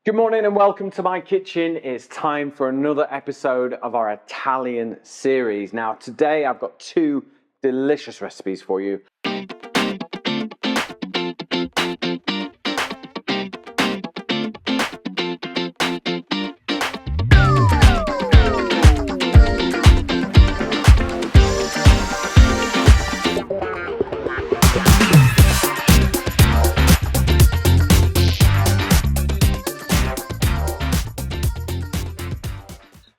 Good morning and welcome to my kitchen. It's time for another episode of our Italian series. Now today I've got two delicious recipes for you.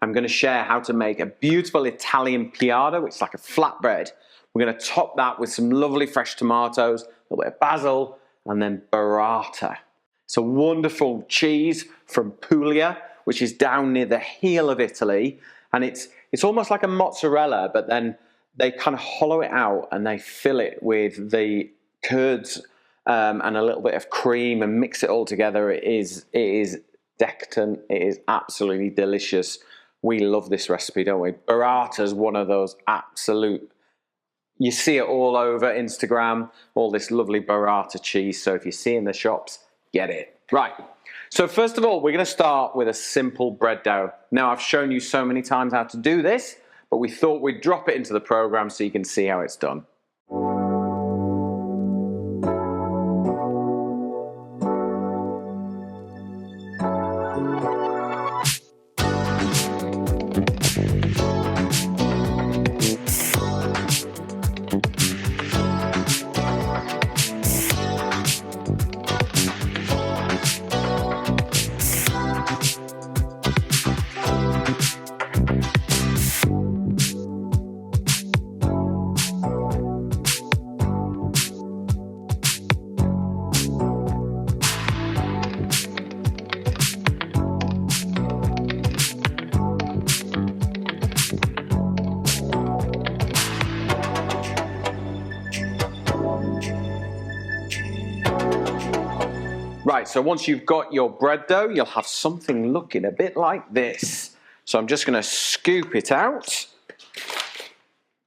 I'm going to share how to make a beautiful Italian piada, which is like a flatbread. We're going to top that with some lovely fresh tomatoes, a little bit of basil, and then burrata. It's a wonderful cheese from Puglia, which is down near the heel of Italy. And it's almost like a mozzarella, but then they kind of hollow it out and they fill it with the curds and a little bit of cream and mix it all together. It is decadent. It is absolutely delicious. We love this recipe, don't we? Burrata is one of those absolute, you see it all over Instagram, all this lovely burrata cheese. So if you see it in the shops, get it. Right, so first of all, we're gonna start with a simple bread dough. Now I've shown you so many times how to do this, but we thought we'd drop it into the program so you can see how it's done. Right, so once you've got your bread dough, you'll have something looking a bit like this. So I'm just going to scoop it out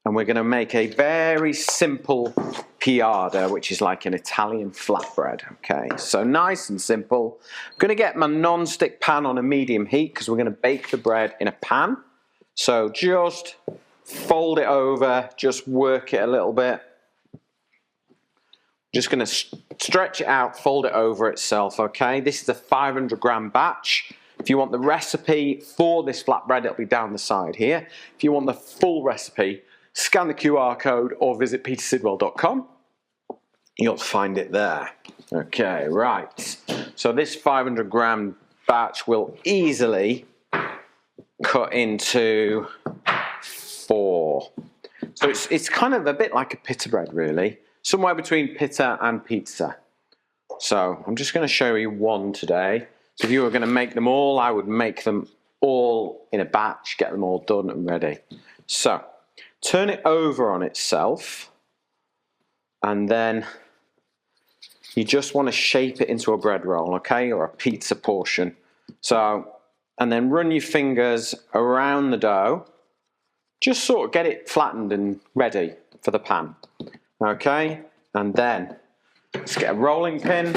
and we're going to make a very simple piada, which is like an Italian flatbread. Okay, so nice and simple. I'm going to get my non-stick pan on a medium heat because we're going to bake the bread in a pan. So just fold it over, just work it a little bit. Just going to stretch it out, fold it over itself, okay? This is a 500 gram batch. If you want the recipe for this flatbread, it'll be down the side here. If you want the full recipe, scan the QR code or visit petersidwell.com. You'll find it there. Okay, right. So this 500 gram batch will easily cut into 4. So it's kind of a bit like a pita bread, really. Somewhere between pita and pizza. So I'm just going to show you one today. So if you were going to make them all, I would make them all in a batch, get them all done and ready. So turn it over on itself and then you just want to shape it into a bread roll, okay, or a pizza portion. So, and then run your fingers around the dough, just sort of get it flattened and ready for the pan. Okay, and then let's get a rolling pin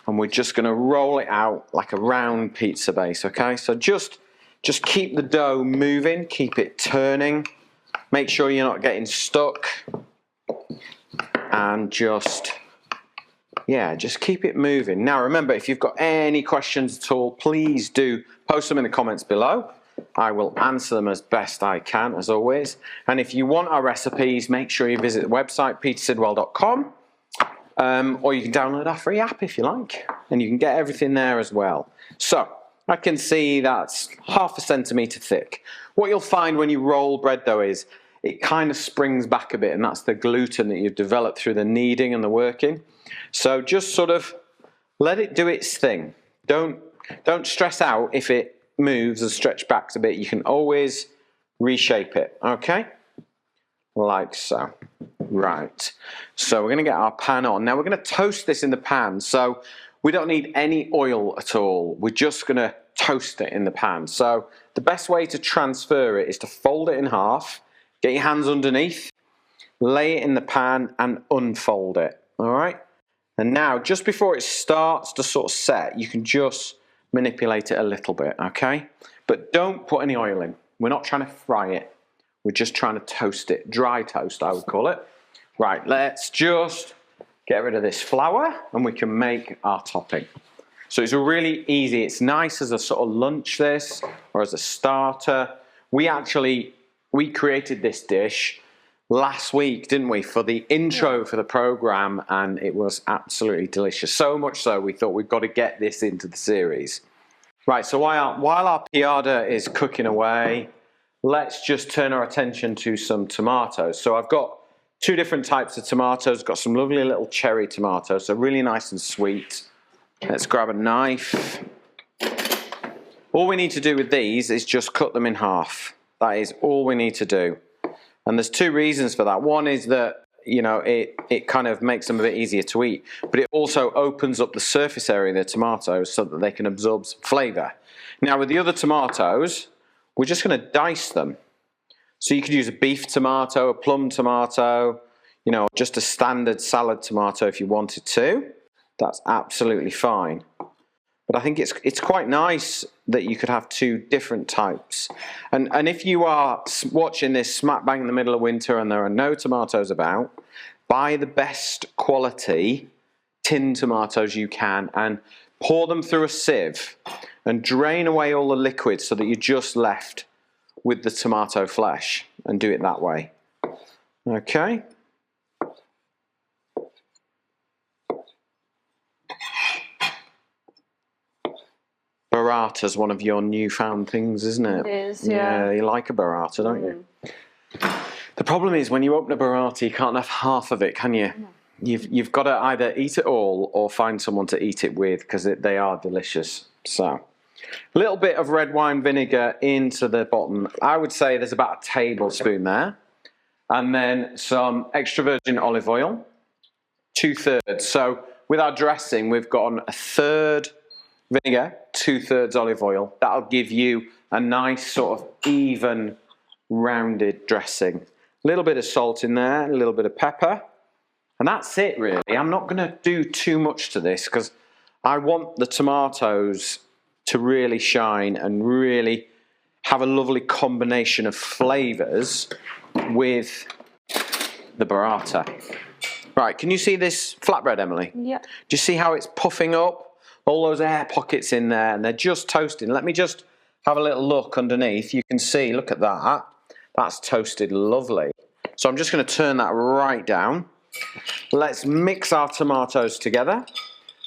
and we're just going to roll it out like a round pizza base. Okay, so just keep the dough moving, keep it turning, make sure you're not getting stuck, and just keep it moving. Now remember, if you've got any questions at all, please do post them in the comments below. I will answer them as best I can, as always. And if you want our recipes, make sure you visit the website, petersidwell.com, or you can download our free app if you like, and you can get everything there as well. So I can see that's 1/2 centimetre thick. What you'll find when you roll bread dough is it kind of springs back a bit, and that's the gluten that you've developed through the kneading and the working. So just sort of let it do its thing. Don't stress out if it moves and stretch back a bit. You can always reshape it, okay, like so. Right, so we're going to get our pan on. Now we're going to toast this in the pan, so we don't need any oil at all. We're just going to toast it in the pan. So the best way to transfer it is to fold it in half, get your hands underneath, lay it in the pan and unfold it, all right? And now just before it starts to sort of set, you can just manipulate it a little bit, okay? But don't put any oil in. We're not trying to fry it. We're just trying to toast it. Dry toast, I would call it. Right, let's just get rid of this flour and we can make our topping. So it's really easy. It's nice as a sort of lunch this, or as a starter. We created this dish last week, didn't we, for the intro for the program, and it was absolutely delicious. So much so we thought we've got to get this into the series. Right, so while our piada is cooking away, let's just turn our attention to some tomatoes. So I've got two different types of tomatoes. Got some lovely little cherry tomatoes, so really nice and sweet. Let's grab a knife. All we need to do with these is just cut them in half. That is all we need to do. And there's two reasons for that. One is that, you know, it kind of makes them a bit easier to eat, but it also opens up the surface area of the tomatoes so that they can absorb some flavour. Now with the other tomatoes, we're just going to dice them. So you could use a beef tomato, a plum tomato, you know, just a standard salad tomato if you wanted to. That's absolutely fine. But I think it's quite nice that you could have two different types. And if you are watching this smack bang in the middle of winter and there are no tomatoes about, buy the best quality tin tomatoes you can and pour them through a sieve and drain away all the liquid so that you're just left with the tomato flesh, and do it that way. Okay. Burrata's one of your newfound things, isn't it? It is, yeah. Yeah, you like a burrata, don't you? The problem is when you open a burrata, you can't have half of it, can you? No. You've got to either eat it all or find someone to eat it with, because they are delicious. So, a little bit of red wine vinegar into the bottom. I would say there's about a tablespoon there. And then some extra virgin olive oil, 2/3. So with our dressing, we've got a third vinegar, 2/3 olive oil. That'll give you a nice sort of even, rounded dressing. A little bit of salt in there, a little bit of pepper. And that's it really. I'm not going to do too much to this because I want the tomatoes to really shine and really have a lovely combination of flavours with the burrata. Right, can you see this flatbread, Emily? Yeah. Do you see how it's puffing up? All those air pockets in there, and they're just toasting. Let me just have a little look underneath. You can see, look at that. That's toasted lovely. So I'm just going to turn that right down. Let's mix our tomatoes together.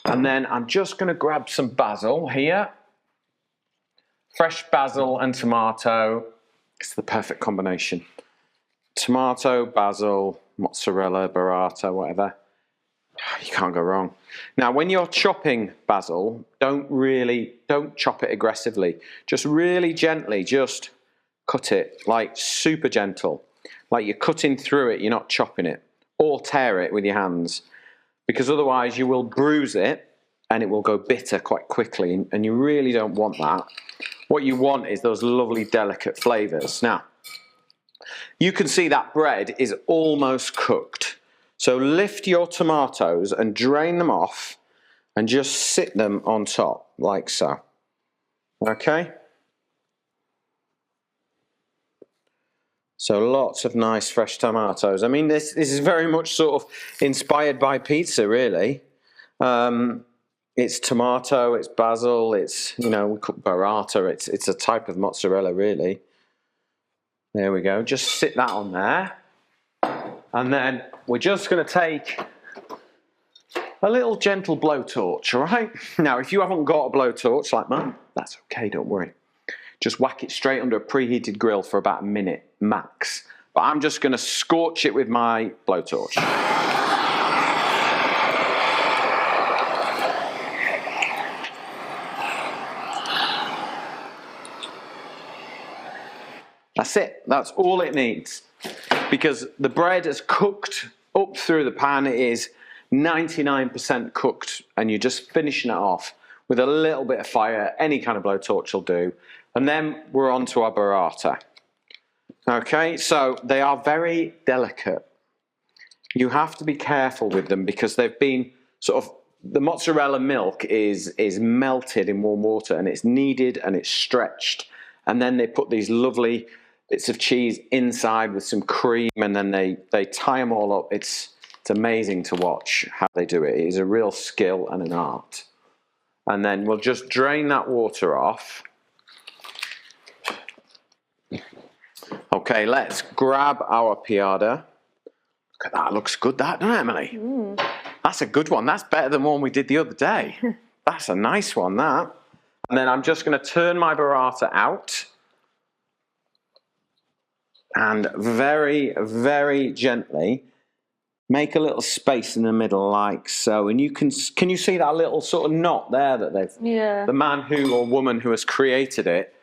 And then I'm just going to grab some basil here. Fresh basil and tomato. It's the perfect combination. Tomato, basil, mozzarella, burrata, whatever. You can't go wrong. Now, when you're chopping basil, don't chop it aggressively. Just really gently, just cut it, like super gentle. Like you're cutting through it, you're not chopping it. Or tear it with your hands. Because otherwise you will bruise it and it will go bitter quite quickly, and you really don't want that. What you want is those lovely delicate flavours. Now, you can see that bread is almost cooked. So lift your tomatoes and drain them off and just sit them on top, like so. Okay? So lots of nice fresh tomatoes. I mean, this is very much sort of inspired by pizza, really. It's tomato, it's basil, it's, you know, we cook burrata, it's a type of mozzarella, really. There we go, just sit that on there. And then we're just going to take a little gentle blowtorch, all right? Now, if you haven't got a blowtorch like mine, that's okay, don't worry. Just whack it straight under a preheated grill for about a minute, max. But I'm just going to scorch it with my blowtorch. That's it. That's all it needs. Because the bread is cooked up through the pan. It is 99% cooked, and you're just finishing it off with a little bit of fire. Any kind of blowtorch will do. And then we're on to our burrata. Okay, so they are very delicate. You have to be careful with them because they've been sort of the mozzarella milk is melted in warm water, and it's kneaded and it's stretched, and then they put these lovely bits of cheese inside with some cream, and then they tie them all up. It's amazing to watch how they do it. It is a real skill and an art. And then we'll just drain that water off. Okay, let's grab our piada. Look at that, looks good, that, doesn't it, Emily? Mm. That's a good one. That's better than one we did the other day. That's a nice one, that. And then I'm just going to turn my burrata out. And very, very gently make a little space in the middle like so. And you can you see that little sort of knot there that they've... Yeah. The man who or woman who has created it,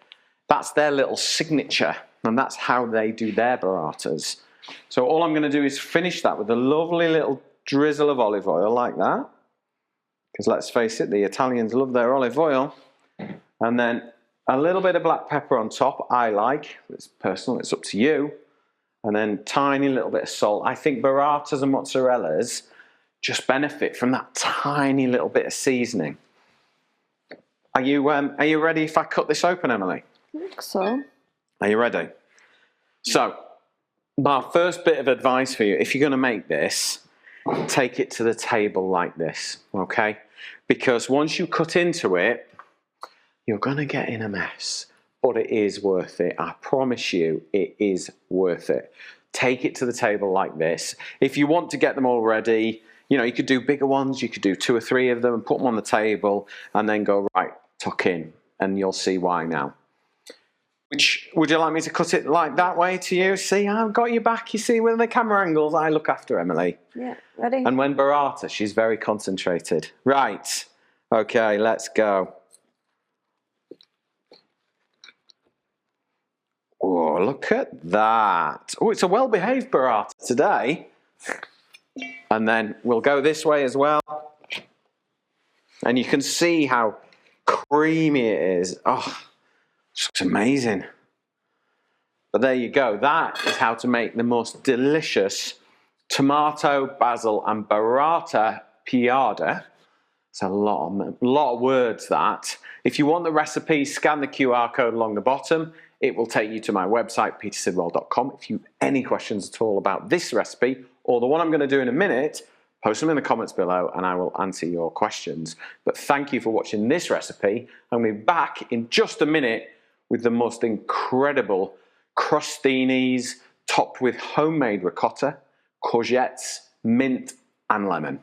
that's their little signature. And that's how they do their burratas. So all I'm going to do is finish that with a lovely little drizzle of olive oil like that. Because let's face it, the Italians love their olive oil. And then a little bit of black pepper on top, I like. It's personal, it's up to you. And then tiny little bit of salt. I think burratas and mozzarellas just benefit from that tiny little bit of seasoning. Are you ready if I cut this open, Emily? I think so. Are you ready? So, my first bit of advice for you, if you're going to make this, take it to the table like this, okay? Because once you cut into it, you're going to get in a mess. But it is worth it. I promise you, it is worth it. Take it to the table like this. If you want to get them all ready, you know, you could do bigger ones. You could do 2 or 3 of them and put them on the table and then go, right, tuck in. And you'll see why now. Would you like me to cut it like that way to you? See, I've got you back. You see, with the camera angles, I look after Emily. Yeah, ready? And when burrata, she's very concentrated. Right. Okay, let's go. Oh, look at that. Oh, it's a well-behaved burrata today. And then we'll go this way as well. And you can see how creamy it is. Oh, it looks amazing. But there you go. That is how to make the most delicious tomato, basil, and burrata piada. It's a lot of words, that. If you want the recipe, scan the QR code along the bottom. It will take you to my website, petersidwell.com. If you have any questions at all about this recipe or the one I'm going to do in a minute, post them in the comments below and I will answer your questions. But thank you for watching this recipe. I'm going to be back in just a minute with the most incredible crostinis topped with homemade ricotta, courgettes, mint and lemon.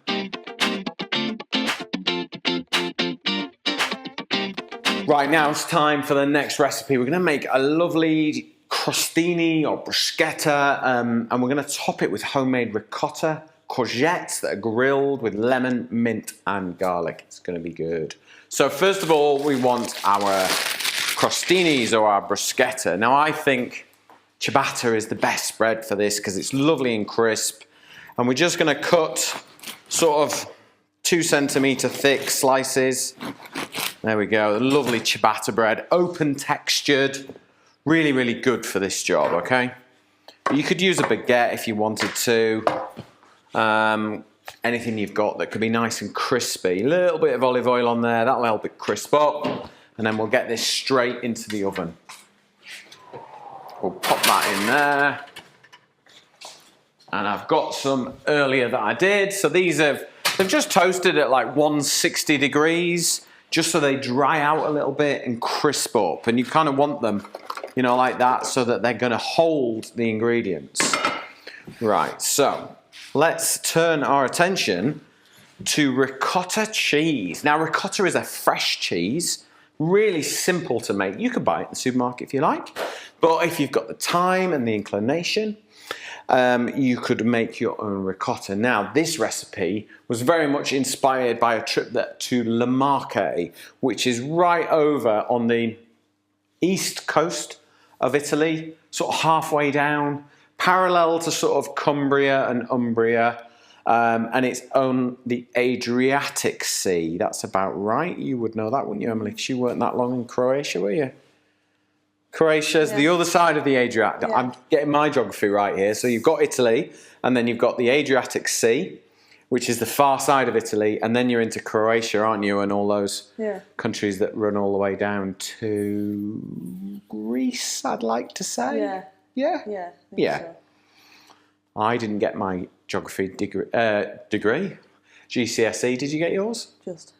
Right, now it's time for the next recipe. We're going to make a lovely crostini or bruschetta, and we're going to top it with homemade ricotta, courgettes that are grilled with lemon, mint and garlic. It's going to be good. So first of all, we want our crostinis or our bruschetta. Now I think ciabatta is the best bread for this because it's lovely and crisp. And we're just going to cut sort of 2 centimetre thick slices. There we go, lovely ciabatta bread, open textured, really, really good for this job, okay? You could use a baguette if you wanted to. Anything you've got that could be nice and crispy. A little bit of olive oil on there, that'll help it crisp up. And then we'll get this straight into the oven. We'll pop that in there. And I've got some earlier that I did. So they've just toasted at like 160 degrees. Just so they dry out a little bit and crisp up. And you kind of want them, you know, like that so that they're going to hold the ingredients. Right, so let's turn our attention to ricotta cheese. Now, ricotta is a fresh cheese, really simple to make. You could buy it in the supermarket if you like. But if you've got the time and the inclination, you could make your own ricotta. Now, this recipe was very much inspired by a trip to Le Marche, which is right over on the east coast of Italy, sort of halfway down, parallel to sort of Cumbria and Umbria, and it's on the Adriatic Sea. That's about right. You would know that, wouldn't you, Emily? Because you weren't that long in Croatia, were you? Croatia's the other side of the Adriatic. Yeah. I'm getting my geography right here. So you've got Italy, and then you've got the Adriatic Sea, which is the far side of Italy, and then you're into Croatia, aren't you, and all those countries that run all the way down to Greece, I'd like to say. Yeah. Yeah? Yeah. So. I didn't get my geography degree. GCSE, did you get yours? Just.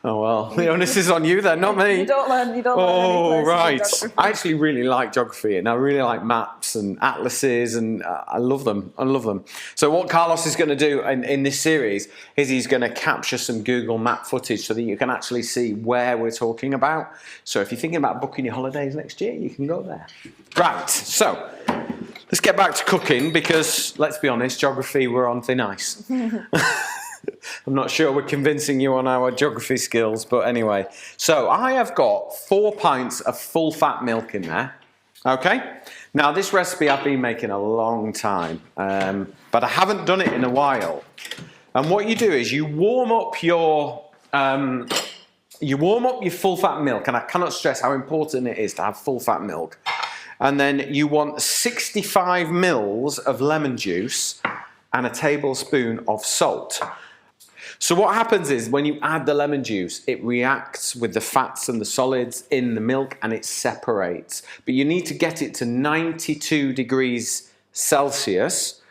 Oh well, the onus is on you then, not me. You don't learn. Oh right. I actually really like geography, and I really like maps and atlases, and I love them. I love them. So what Carlos is going to do in this series is he's going to capture some Google Map footage so that you can actually see where we're talking about. So if you're thinking about booking your holidays next year, you can go there. Right. So let's get back to cooking because let's be honest, geography we're on thin ice. I'm not sure we're convincing you on our geography skills, but anyway. So I have got 4 pints of full fat milk in there. Okay? Now this recipe I've been making a long time, but I haven't done it in a while. And what you do is you warm up your full fat milk, and I cannot stress how important it is to have full fat milk. And then you want 65 mils of lemon juice and a tablespoon of salt. So what happens is when you add the lemon juice, it reacts with the fats and the solids in the milk and it separates. But you need to get it to 92 degrees Celsius,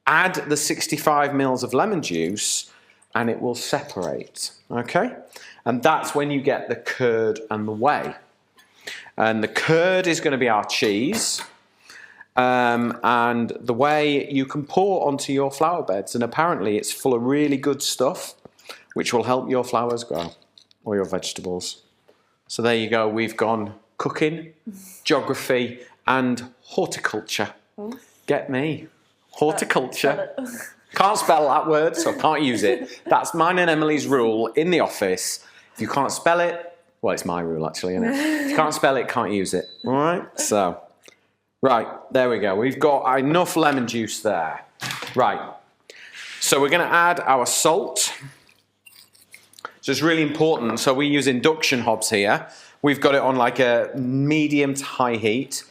add the 65 mils of lemon juice and it will separate, okay? And that's when you get the curd and the whey. And the curd is going to be our cheese. And the whey you can pour onto your flower beds, and apparently it's full of really good stuff which will help your flowers grow or your vegetables. So there you go, we've gone cooking, geography and horticulture. Get me? Horticulture. Can't spell that word, so I can't use it. That's mine and Emily's rule in the office. If you can't spell it, well, it's my rule actually, isn't it? If you can't spell it, can't use it. All right, so. Right, there we go. We've got enough lemon juice there. Right, so we're going to add our salt. So it's really important. So we use induction hobs here. We've got it on like a medium to high heat.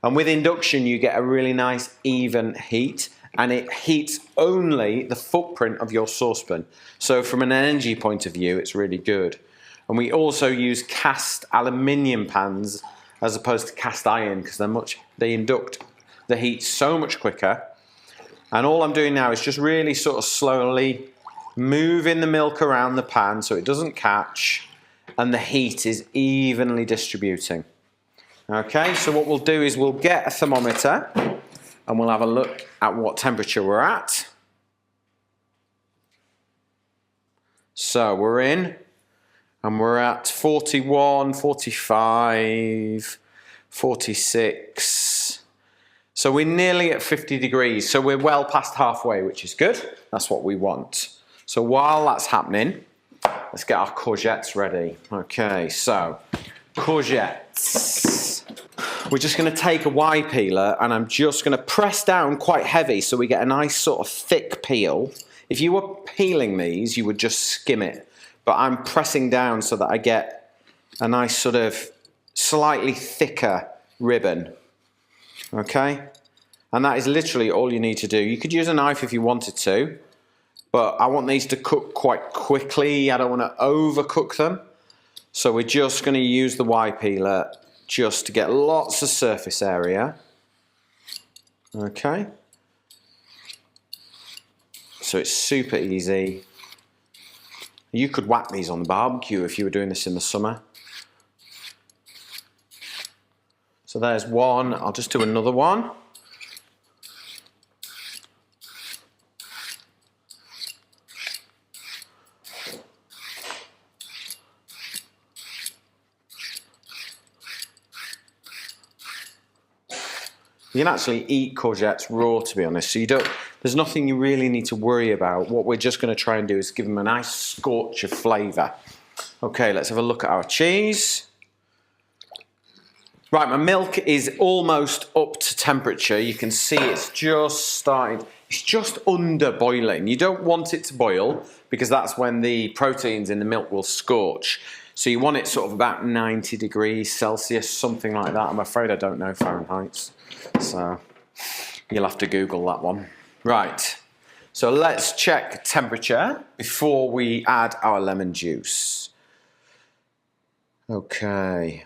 And with induction, you get a really nice even heat. And it heats only the footprint of your saucepan. So from an energy point of view, it's really good. And we also use cast aluminium pans as opposed to cast iron because they induct the heat so much quicker. And all I'm doing now is just really sort of slowly moving the milk around the pan so it doesn't catch and the heat is evenly distributing. Okay, so what we'll do is we'll get a thermometer and we'll have a look at what temperature we're at. So we're in. And we're at 41, 45, 46. So we're nearly at 50 degrees. So we're well past halfway, which is good. That's what we want. So while that's happening, let's get our courgettes ready. Okay, so courgettes. We're just going to take a Y peeler and I'm just going to press down quite heavy so we get a nice sort of thick peel. If you were peeling these, you would just skim it. But I'm pressing down so that I get a nice sort of slightly thicker ribbon. Okay? And that is literally all you need to do. You could use a knife if you wanted to, but I want these to cook quite quickly. I don't want to overcook them. So we're just going to use the Y peeler just to get lots of surface area. Okay? So it's super easy. You could whack these on the barbecue if you were doing this in the summer. So there's one. I'll just do another one. You can actually eat courgettes raw, to be honest. So there's nothing you really need to worry about. What we're just going to try and do is give them a nice scorch of flavour. Okay, let's have a look at our cheese. Right, my milk is almost up to temperature. You can see it's just starting. It's just under boiling. You don't want it to boil because that's when the proteins in the milk will scorch. So you want it sort of about 90 degrees Celsius, something like that. I'm afraid I don't know Fahrenheit. So you'll have to Google that one. Right, So let's check temperature before we add our lemon juice. Okay.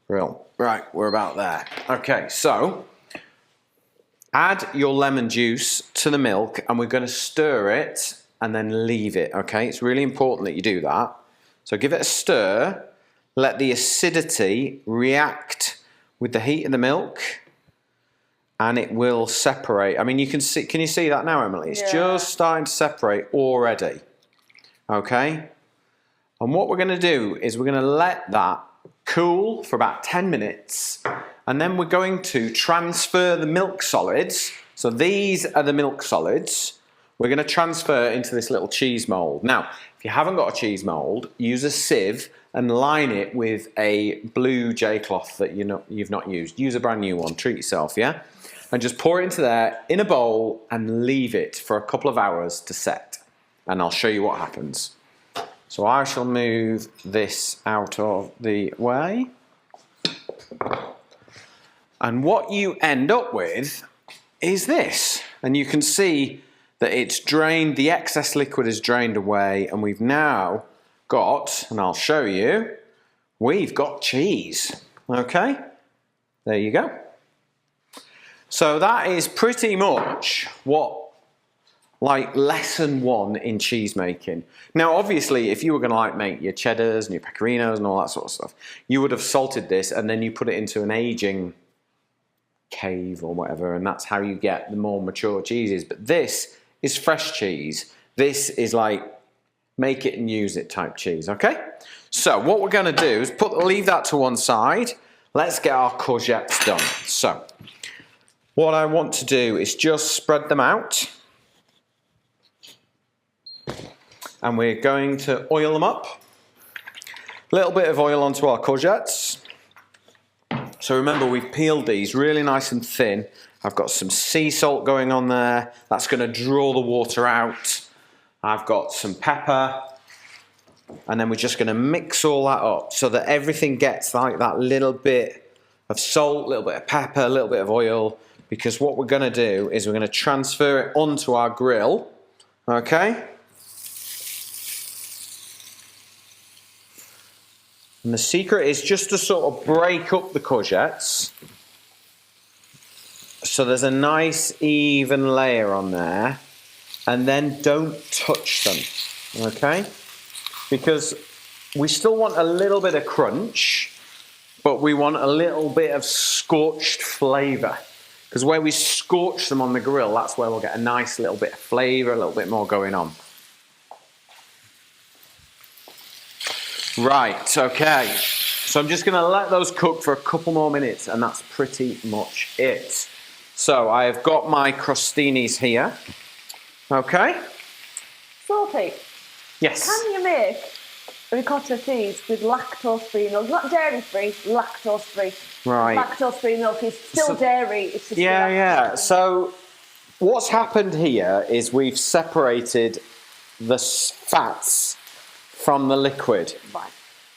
Brilliant. Right, we're about there. Okay, so add your lemon juice to the milk and we're going to stir it and then leave it, okay? It's really important that you do that. So give it a stir, let the acidity react with the heat of the milk and it will separate. I mean, you can see, can you see that now, Emily? It's just starting to separate already, okay? And what we're going to do is we're going to let that cool for about 10 minutes and then we're going to transfer the milk solids. So these are the milk solids. We're going to transfer into this little cheese mold. Now, if you haven't got a cheese mold, use a sieve and line it with a blue J cloth that you've not used. Use a brand new one, treat yourself, yeah? And just pour it into there in a bowl and leave it for a couple of hours to set. And I'll show you what happens. So I shall move this out of the way. And what you end up with is this. And you can see that it's drained, the excess liquid is drained away, and we've now got, and I'll show you, we've got cheese. Okay? There you go. So that is pretty much what, like, lesson 1 in cheese making. Now, obviously, if you were going to like make your cheddars and your pecorinos and all that sort of stuff, you would have salted this and then you put it into an aging cave or whatever, and that's how you get the more mature cheeses. But this is fresh cheese. This is like make it and use it type cheese, okay? So what we're going to do is leave that to one side. Let's get our courgettes done. So what I want to do is just spread them out. And we're going to oil them up. A little bit of oil onto our courgettes. So remember, we've peeled these really nice and thin. I've got some sea salt going on there. That's going to draw the water out. I've got some pepper. And then we're just going to mix all that up so that everything gets like that little bit of salt, a little bit of pepper, a little bit of oil. Because what we're going to do is we're going to transfer it onto our grill. Okay? And the secret is just to sort of break up the courgettes so there's a nice even layer on there, and then don't touch them, okay? Because we still want a little bit of crunch, but we want a little bit of scorched flavour. Because where we scorch them on the grill, that's where we'll get a nice little bit of flavour, a little bit more going on. Right, okay, so I'm just going to let those cook for a couple more minutes and that's pretty much it. So I've got my crostinis here, okay? Salty. Yes. Can you make ricotta cheese with lactose-free milk? Not dairy-free, lactose-free. Right. Lactose-free milk is still dairy, it's just yeah. So what's happened here is we've separated the fats from the liquid. Right.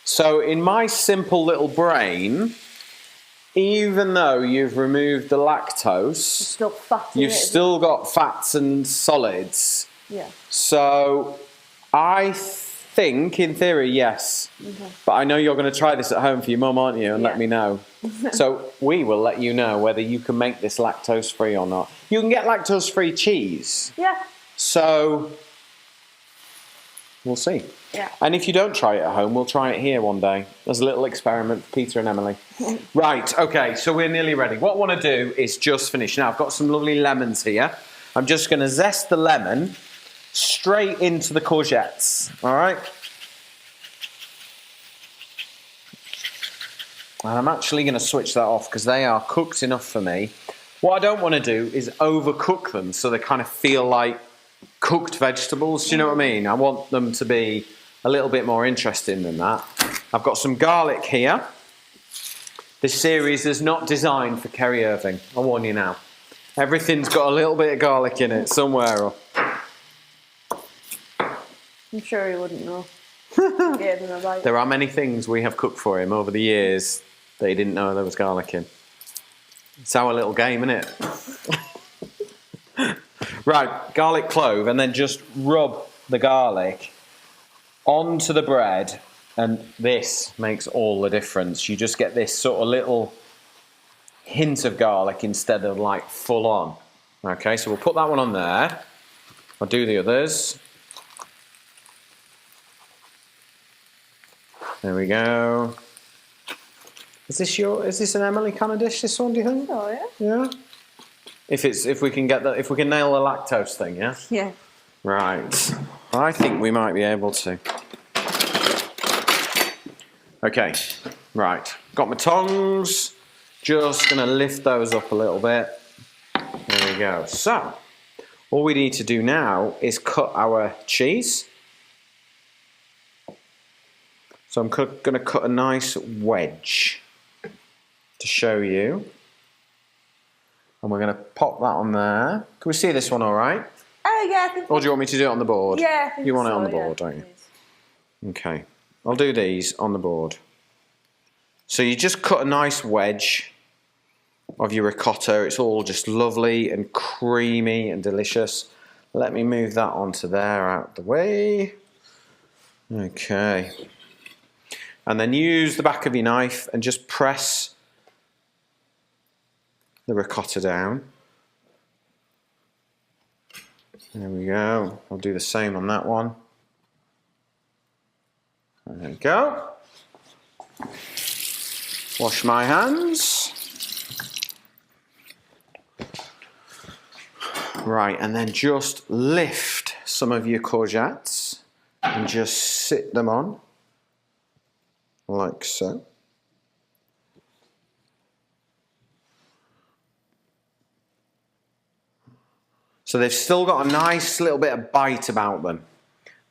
So in my simple little brain, even though you've removed the lactose, you've still got fats and solids. Yeah. So I think, in theory, yes. Okay. But I know you're going to try this at home for your mum, aren't you? And let me know. So we will let you know whether you can make this lactose-free or not. You can get lactose-free cheese. Yeah. So we'll see. Yeah. And if you don't try it at home, we'll try it here one day. As a little experiment for Peter and Emily. Right, okay, so we're nearly ready. What I want to do is just finish. Now, I've got some lovely lemons here. I'm just going to zest the lemon straight into the courgettes, all right? And I'm actually going to switch that off because they are cooked enough for me. What I don't want to do is overcook them so they kind of feel like cooked vegetables, do you know what I mean? I want them to be a little bit more interesting than that. I've got some garlic here. This series is not designed for Kerry Irving, I warn you now. Everything's got a little bit of garlic in it somewhere. I'm sure he wouldn't know. There are many things we have cooked for him over the years that he didn't know there was garlic in. It's our little game, isn't it? Right, garlic clove, and then just rub the garlic onto the bread, and this makes all the difference. You just get this sort of little hint of garlic instead of like full on. Okay, so we'll put that one on there. I'll do the others. There we go. Is this an Emily kind of dish, this one, do you think? Oh yeah. Yeah. If we can nail the lactose thing, yeah? Yeah. Right. I think we might be able to. Okay. Right. Got my tongs. Just gonna lift those up a little bit. There we go. So, all we need to do now is cut our cheese. So I'm going to cut a nice wedge to show you. And we're going to pop that on there. Can we see this one all right? Oh, yeah. I think Or do you want me to do it on the board? Yeah, I think you want it so, on the yeah, board, don't you? please. Okay. I'll do these on the board. So you just cut a nice wedge of your ricotta. It's all just lovely and creamy and delicious. Let me move that onto there, out the way. Okay. And then use the back of your knife and just press the ricotta down. There we go. I'll do the same on that one. There we go. Wash my hands. Right, and then just lift some of your courgettes and just sit them on. Like so. So they've still got a nice little bit of bite about them.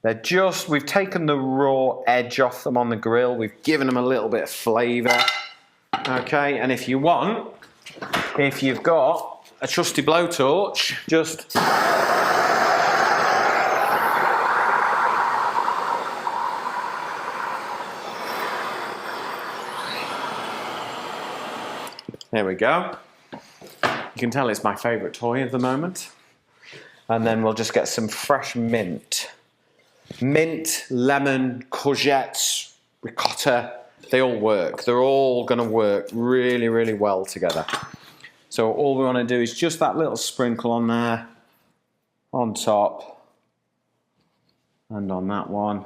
We've taken the raw edge off them on the grill. We've given them a little bit of flavour. Okay, and if you've got a trusty blowtorch, just there we go. You can tell it's my favourite toy at the moment. And then we'll just get some fresh mint. Mint, lemon, courgettes, ricotta, they all work. They're all going to work really, really well together. So all we want to do is just that little sprinkle on there, on top, and on that one.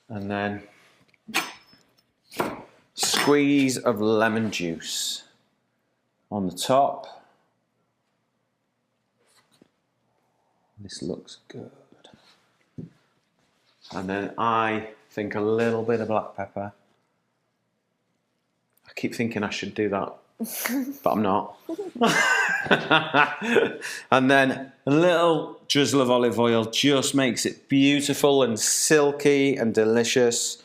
And then squeeze of lemon juice on the top. This looks good. And then I think a little bit of black pepper. I keep thinking I should do that, but I'm not. And then a little drizzle of olive oil just makes it beautiful and silky and delicious.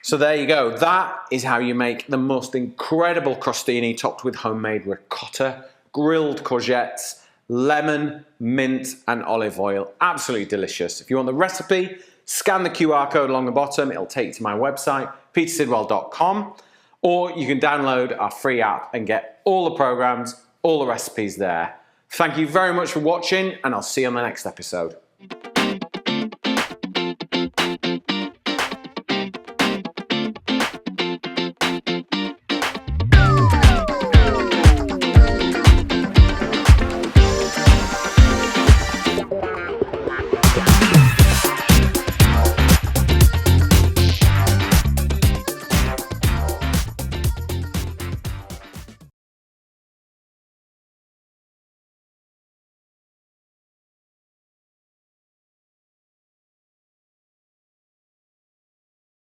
So there you go. That is how you make the most incredible crostini topped with homemade ricotta, grilled courgettes, lemon, mint and olive oil. Absolutely delicious. If you want the recipe, scan the QR code along the bottom. It'll take you to my website, petersidwell.com, or you can download our free app and get all the programs, all the recipes there. Thank you very much for watching, and I'll see you on the next episode.